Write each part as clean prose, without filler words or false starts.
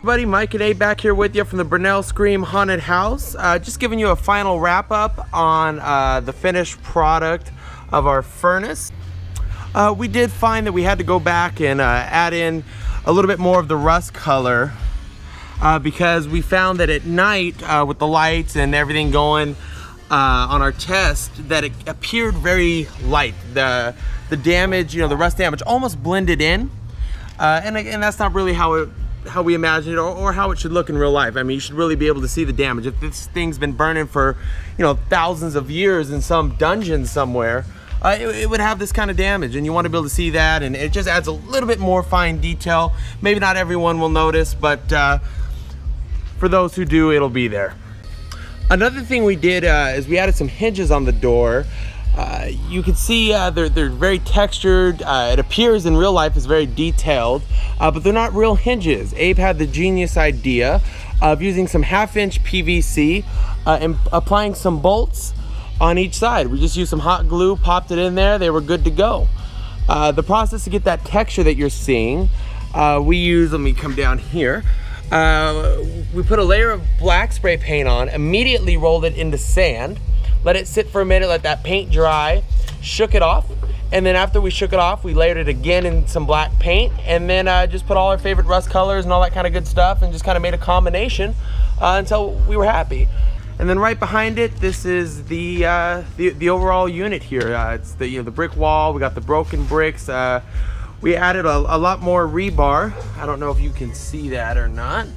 Buddy, Mike and Abe back here with you from the Bernal Scream Haunted House. Just giving you a final wrap up on the finished product of our furnace. We did find that we had to go back and add in a little bit more of the rust color because we found that at night with the lights and everything going on our test that it appeared very light. The damage, you know, the rust damage almost blended in, and that's not really how we imagine it or how it should look in real life. I mean, you should really be able to see the damage. If this thing's been burning for, you know, thousands of years in some dungeon somewhere, it would have this kind of damage, and you want to be able to see that, and it just adds a little bit more fine detail. Maybe not everyone will notice, but for those who do, it'll be there. Another thing we did is we added some hinges on the door. You can see they're very textured. It appears in real life is very detailed, but they're not real hinges. Abe had the genius idea of using some 1/2-inch PVC and applying some bolts on each side. We just used some hot glue, popped it in there, they were good to go. The process to get that texture that you're seeing, we use, let me come down here, we put a layer of black spray paint on, immediately rolled it into sand, let it sit for a minute, let that paint dry, shook it off, and then after we shook it off, we layered it again in some black paint, and then just put all our favorite rust colors and all that kind of good stuff, and just kind of made a combination until we were happy. And then right behind it, this is the overall unit here. It's the the brick wall. We got the broken bricks. We added a lot more rebar. I don't know if you can see that or not.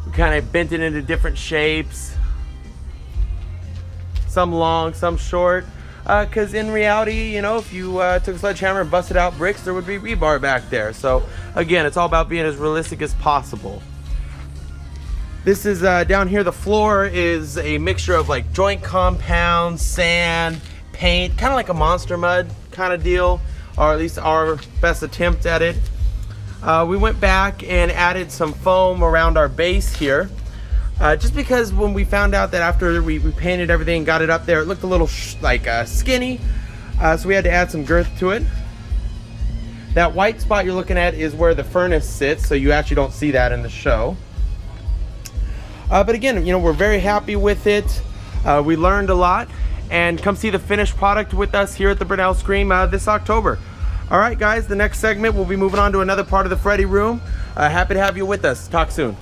We kind of bent it into different shapes. Some long, some short. Because in reality, you know, if you took a sledgehammer and busted out bricks, there would be rebar back there. So again, it's all about being as realistic as possible. This is down here, the floor is a mixture of like joint compound, sand, paint, kind of like a monster mud kind of deal, or at least our best attempt at it. We went back and added some foam around our base here, just because when we found out that after we painted everything, got it up there, it looked a little skinny, so we had to add some girth to it. That white spot you're looking at is where the furnace sits, so you actually don't see that in the show. But again, you know, we're very happy with it. We learned a lot, and come see the finished product with us here at the Bernal Scream this October. All right, guys, the next segment we'll be moving on to another part of the Freddy room. Happy to have you with us. Talk soon.